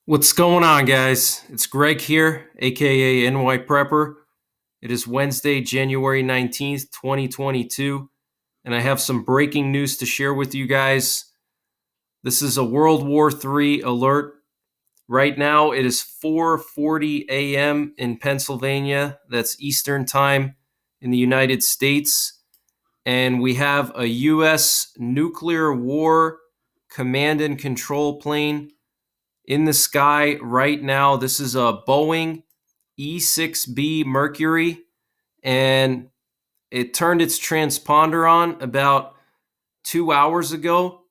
What's going on, guys? It's Greg here, aka NY Prepper. It is Wednesday, January 19th, 2022, and I have some breaking news to share with you guys. This is a World War III alert. Right now, it is 4:40 a.m. in Pennsylvania. That's Eastern Time in the United States, and we have a U.S. nuclear war command and control plane in the sky right now. This is a Boeing E6B Mercury, and it turned its transponder on about 2 hours ago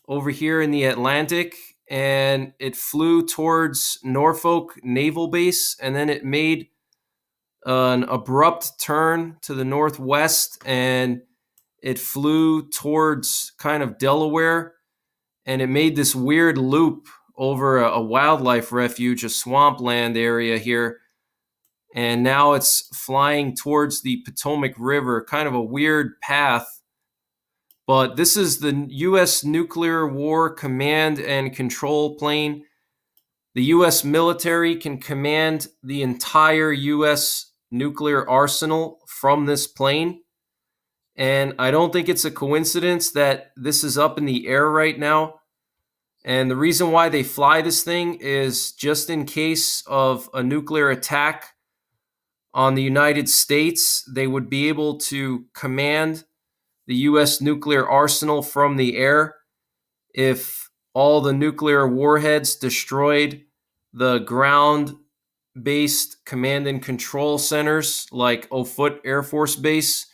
over here in the Atlantic, and it flew towards Norfolk Naval Base, and then it made an abrupt turn to the northwest, and it flew towards kind of Delaware, and it made this weird loop over a wildlife refuge, a swampland area here. And now it's flying towards the Potomac River, kind of a weird path. But this is the U.S. Nuclear War Command and Control Plane. The U.S. military can command the entire U.S. nuclear arsenal from this plane. And I don't think it's a coincidence that this is up in the air right now. And the reason why they fly this thing is just in case of a nuclear attack on the United States, they would be able to command the U.S. nuclear arsenal from the air if all the nuclear warheads destroyed the ground-based command and control centers like Offutt Air Force Base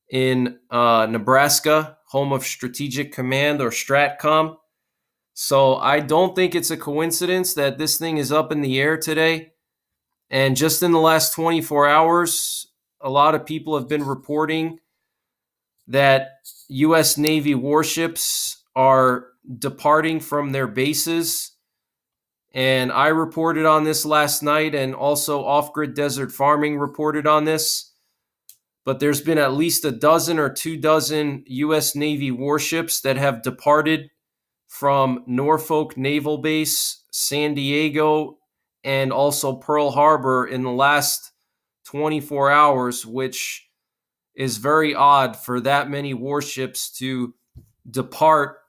in Nebraska, home of Strategic Command or STRATCOM. So I don't think it's a coincidence that this thing is up in the air today. And just in the last 24 hours, a lot of people have been reporting that U.S. Navy warships are departing from their bases. And I reported on this last night, and also Off Grid Desert Farming reported on this. But there's been at least a dozen or 24 U.S. Navy warships that have departed from Norfolk Naval Base, San Diego, and also Pearl Harbor in the last 24 hours, which is very odd for that many warships to depart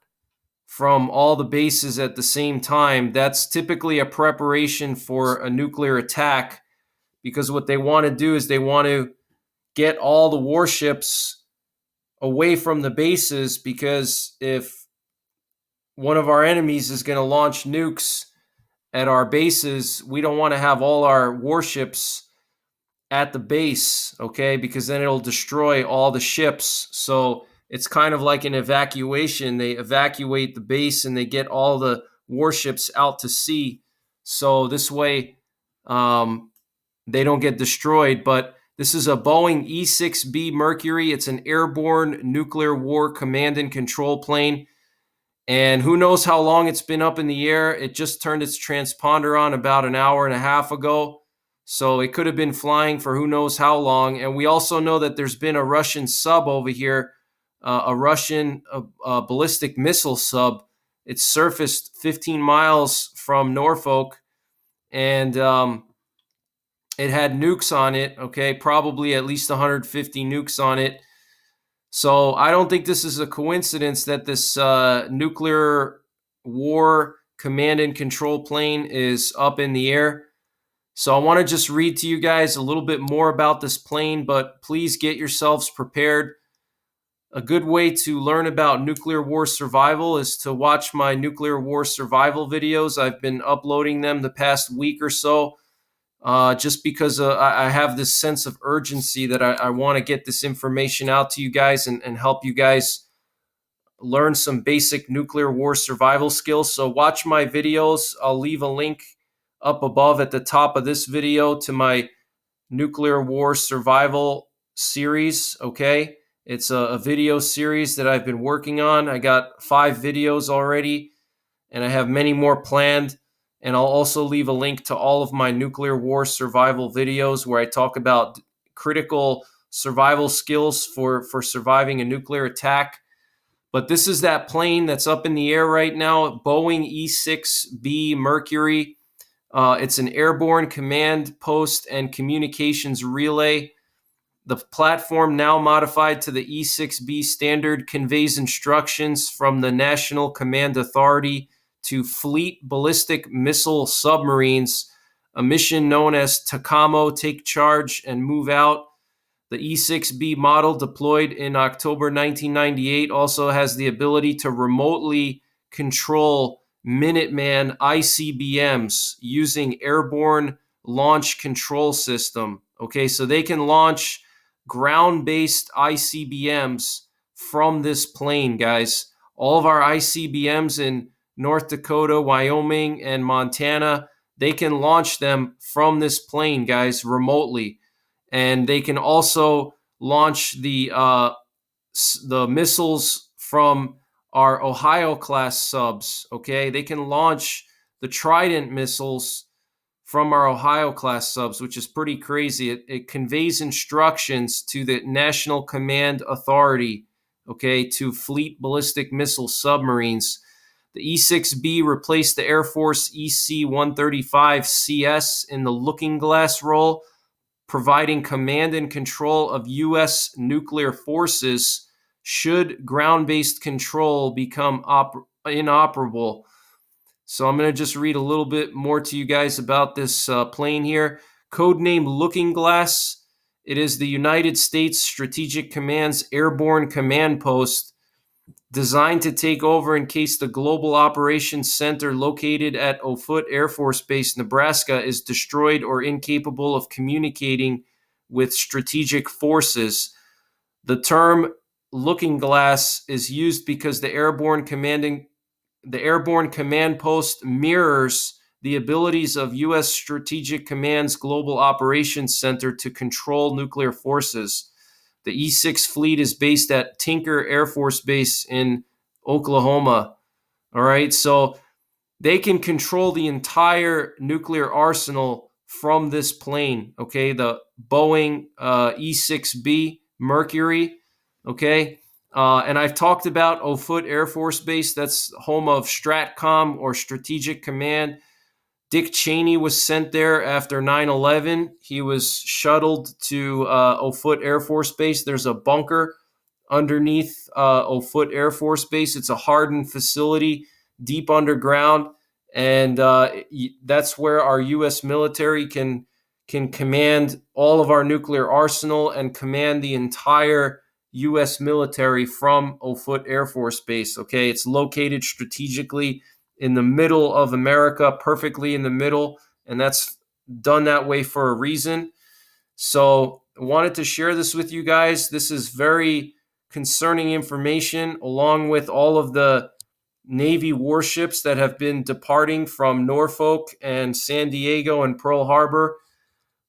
from all the bases at the same time. That's typically a preparation for a nuclear attack, because what they want to do is they want to get all the warships away from the bases, because if one of our enemies is going to launch nukes at our bases, we don't want to have all our warships at the base, okay? Because then it'll destroy all the ships. So it's kind of like an evacuation. They evacuate the base and they get all the warships out to sea. So this way they don't get destroyed. But this is a Boeing E-6B Mercury. It's an airborne nuclear war command and control plane. And who knows how long it's been up in the air. It just turned its transponder on about an hour and a half ago. So it could have been flying for who knows how long. And we also know that there's been a Russian sub over here, a Russian ballistic missile sub. It surfaced 15 miles from Norfolk, and it had nukes on it, okay? Probably at least 150 nukes on it. So I don't think this is a coincidence that this nuclear war command and control plane is up in the air. So I want to just read to you guys a little bit more about this plane, but please get yourselves prepared. A good way to learn about nuclear war survival is to watch my nuclear war survival videos. I've been uploading them the past week or so. Just because I have this sense of urgency that I want to get this information out to you guys and help you guys learn some basic nuclear war survival skills. So watch my videos. I'll leave a link up above at the top of this video to my nuclear war survival series, okay? It's a video series that I've been working on. I got 5 videos already, and I have many more planned. And I'll also leave a link to all of my nuclear war survival videos where I talk about critical survival skills for surviving a nuclear attack. But this is that plane that's up in the air right now, Boeing E-6B Mercury. It's an airborne command post and communications relay. The platform, now modified to the E-6B standard, conveys instructions from the National Command Authority to Fleet Ballistic Missile Submarines, a mission known as TACAMO, Take Charge and Move Out. The E-6B model, deployed in October 1998, also has the ability to remotely control Minuteman ICBMs using Airborne Launch Control System. Okay, so they can launch ground-based ICBMs from this plane, guys. All of our ICBMs in North Dakota, Wyoming, and Montana, they can launch them from this plane, guys, remotely. And they can also launch the missiles from our Ohio class subs. Okay, they can launch the Trident missiles from our Ohio class subs, which is pretty crazy. It conveys instructions to the National Command Authority, okay, to Fleet Ballistic Missile Submarines. The E-6B replaced the Air Force EC-135CS in the looking glass role, providing command and control of U.S. nuclear forces should ground-based control become inoperable. So I'm going to just read a little bit more to you guys about this plane here. Codenamed Looking Glass, it is the United States Strategic Command's airborne command post, designed to take over in case the Global Operations Center located at Offutt Air Force Base, Nebraska, is destroyed or incapable of communicating with strategic forces. The term looking glass is used because the airborne command post mirrors the abilities of U.S. Strategic Command's Global Operations Center to control nuclear forces. The E-6 fleet is based at Tinker Air Force Base in Oklahoma. All right, so they can control the entire nuclear arsenal from this plane, okay? The Boeing E-6B Mercury, okay? And I've talked about Offutt Air Force Base. That's home of STRATCOM, or Strategic Command. Dick Cheney was sent there after 9/11. He was shuttled to Offutt Air Force Base. There's a bunker underneath Offutt Air Force Base. It's a hardened facility deep underground, and that's where our U.S. military can command all of our nuclear arsenal and command the entire U.S. military from Offutt Air Force Base. Okay, it's located strategically in the middle of America, perfectly in the middle, and that's done that way for a reason. So I wanted to share this with you guys. This is very concerning information, along with all of the Navy warships that have been departing from Norfolk and San Diego and Pearl Harbor.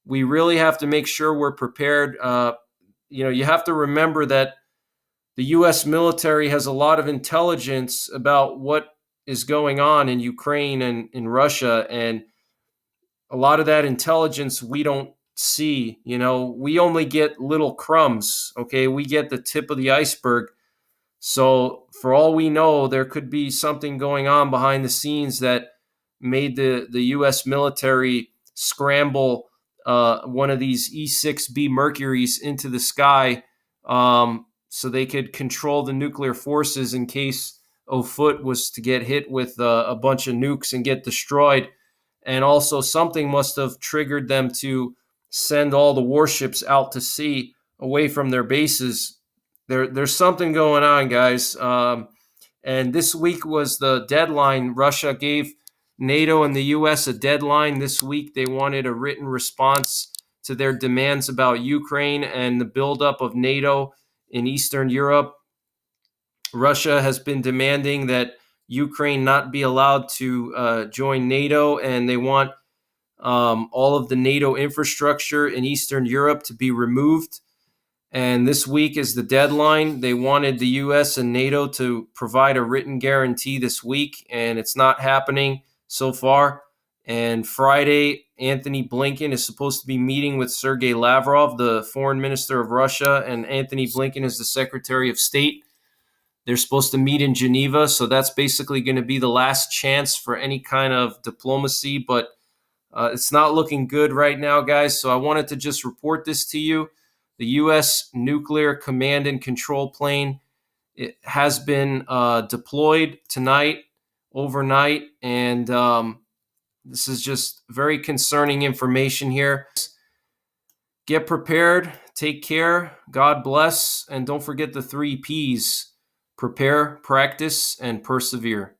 We really have to make sure we're prepared. You have to remember that the U.S. military has a lot of intelligence about what is going on in Ukraine and in Russia, and a lot of that intelligence we don't see. We only get little crumbs, okay? We get the tip of the iceberg. So for all we know, there could be something going on behind the scenes that made the U.S. military scramble one of these E-6B Mercuries into the sky so they could control the nuclear forces in case Offutt was to get hit with a bunch of nukes and get destroyed. And also something must have triggered them to send all the warships out to sea away from their bases. There's something going on, guys. And this week was the deadline. Russia gave NATO and the U.S. a deadline this week. They wanted a written response to their demands about Ukraine and the buildup of NATO in Eastern Europe. Russia has been demanding that Ukraine not be allowed to join NATO, and they want all of the NATO infrastructure in Eastern Europe to be removed. And this week is the deadline. They wanted the U.S. and NATO to provide a written guarantee this week, and it's not happening so far. And Friday, Anthony Blinken is supposed to be meeting with Sergei Lavrov, the foreign minister of Russia, and Anthony Blinken is the Secretary of State. They're supposed to meet in Geneva, so that's basically going to be the last chance for any kind of diplomacy, but it's not looking good right now, guys. So I wanted to just report this to you. The U.S. nuclear command and control plane, it has been deployed tonight, overnight, and this is just very concerning information here. Get prepared, take care, God bless, and don't forget the 3 Ps: prepare, practice, and persevere.